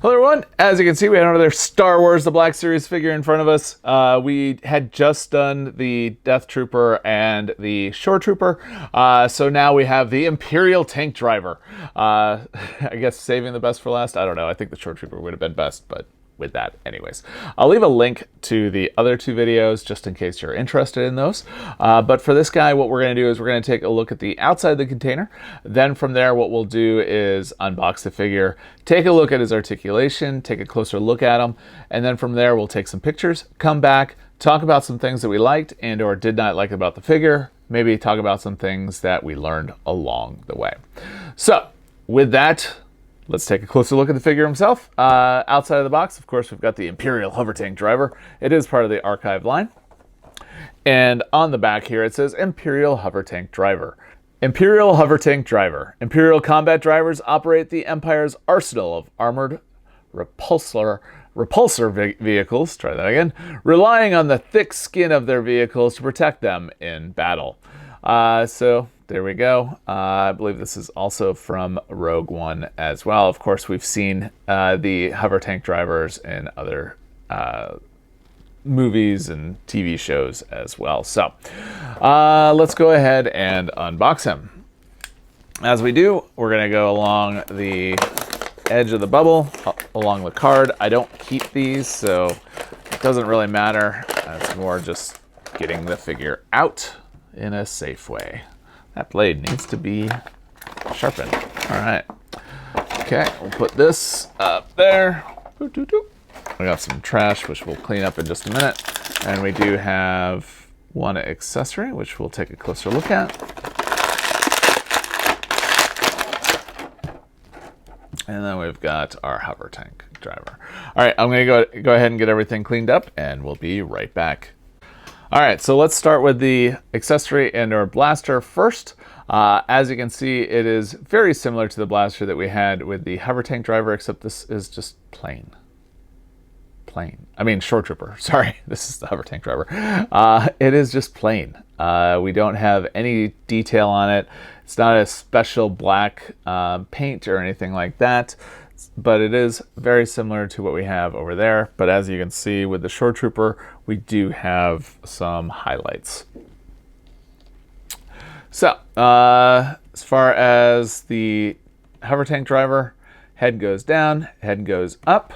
Hello everyone, as you can see we have another Star Wars The Black Series figure in front of us. We had just done the Death Trooper and the Shore Trooper, so now we have the Imperial Tank Driver. I guess saving the best for last, I don't know, I think the Shore Trooper would have been best, but with that anyways. I'll leave a link to the other two videos just in case you're interested in those. But for this guy, what we're going to do is we're going to take a look at the outside of the container. Then from there, what we'll do is unbox the figure, take a look at his articulation, take a closer look at him, and then from there, we'll take some pictures, come back, talk about some things that we liked and or did not like about the figure, maybe talk about some things that we learned along the way. So with that, let's take a closer look at the figure himself. Outside of the box, of course, we've got the Imperial Hovertank Driver. It is part of the archive line. And on the back here, it says Imperial Hovertank Driver. Imperial Hovertank Driver. Imperial combat drivers operate the Empire's arsenal of armored repulsor vehicles, try that again, relying on the thick skin of their vehicles to protect them in battle. So there we go. I believe this is also from Rogue One as well. Of course, we've seen the Hovertank drivers in other movies and TV shows as well. So let's go ahead and unbox him. As we do, we're going to go along the edge of the bubble, along the card. I don't keep these, so it doesn't really matter. It's more just getting the figure out in a safe way. That blade needs to be sharpened. All right. Okay, we'll put this up there. We got some trash, which we'll clean up in just a minute. And we do have one accessory, which we'll take a closer look at. And then we've got our Hovertank Driver. All right, I'm gonna go ahead and get everything cleaned up, and we'll be right back. All right, so let's start with the accessory and our blaster first. As you can see, it is very similar to the blaster that we had with the Hovertank Driver, except this is just plain. I mean, Shore Trooper, sorry, this is the Hovertank Driver. It is just plain. We don't have any detail on it. It's not a special black paint or anything like that, but it is very similar to what we have over there. But as you can see with the Shore Trooper, we do have some highlights. So as far as the Hovertank Driver, head goes down, head goes up.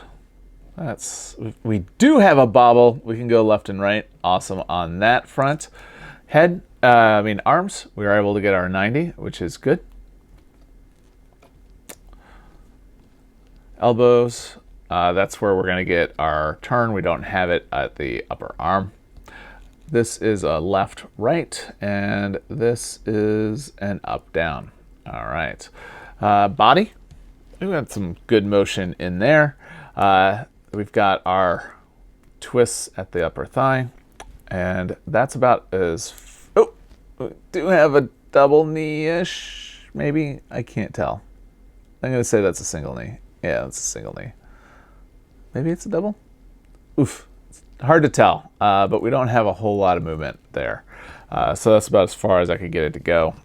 We do have a bobble. We can go left and right. Awesome on that front. Arms, we were able to get our 90, which is good. Elbows, that's where we're going to get our turn. We don't have it at the upper arm. This is a left, right, and this is an up, down. All right. Body, we've got some good motion in there. We've got our twists at the upper thigh, and that's about as... Oh, we do have a double knee-ish, maybe? I can't tell. I'm going to say that's a single knee. Yeah, that's a single knee. Maybe it's a double? Oof. It's hard to tell, but we don't have a whole lot of movement there. So that's about as far as I could get it to go.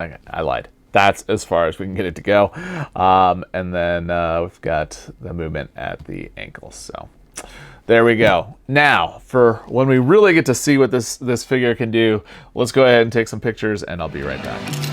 Okay, I lied. That's as far as we can get it to go. And then we've got the movement at the ankles. So there we go. Now, for when we really get to see what this figure can do, let's go ahead and take some pictures, and I'll be right back.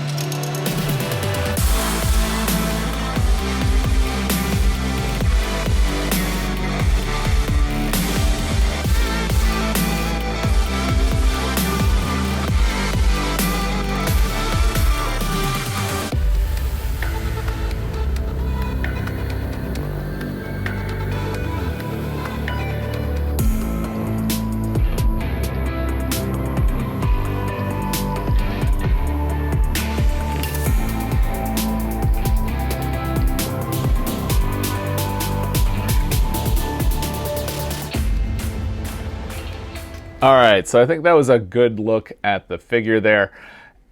All right, so I think that was a good look at the figure there.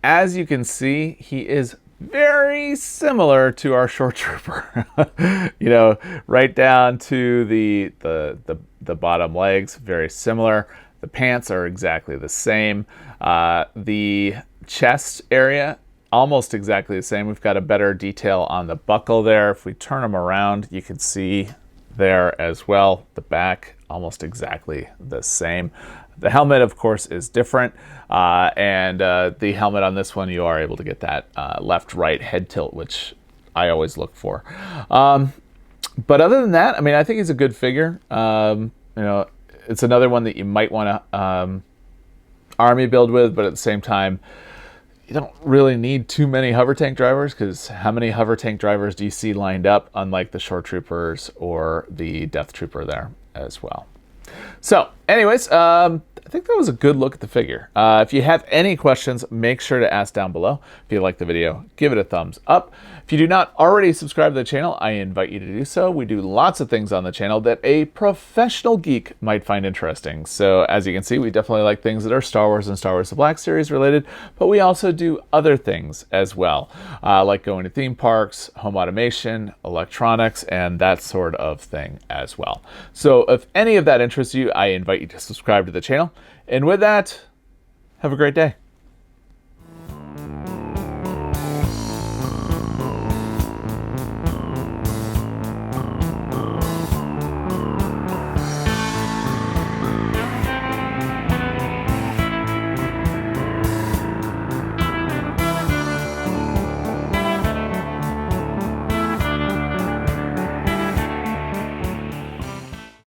As you can see, he is very similar to our Shore Trooper. You know, right down to the bottom legs, very similar. The pants are exactly the same. The chest area almost exactly the same. We've got a better detail on the buckle there. If we turn them around, you can see there as well. The back, almost exactly the same. The helmet, of course, is different. And the helmet on this one, you are able to get that left-right head tilt, which I always look for. But other than that, I mean, I think he's a good figure. You know, it's another one that you might want to army build with, but at the same time, you don't really need too many Hovertank drivers, because how many Hovertank drivers do you see lined up, unlike the Shore Troopers or the Death Trooper there as well? So anyways, I think that was a good look at the figure. If you have any questions, make sure to ask down below. If you liked the video, give it a thumbs up. If you do not already subscribe to the channel, I invite you to do so. We do lots of things on the channel that a professional geek might find interesting. So as you can see, we definitely like things that are Star Wars and Star Wars The Black Series related, but we also do other things as well, like going to theme parks, home automation, electronics, and that sort of thing as well. So if any of that interests you, I invite you to subscribe to the channel. And with that, have a great day.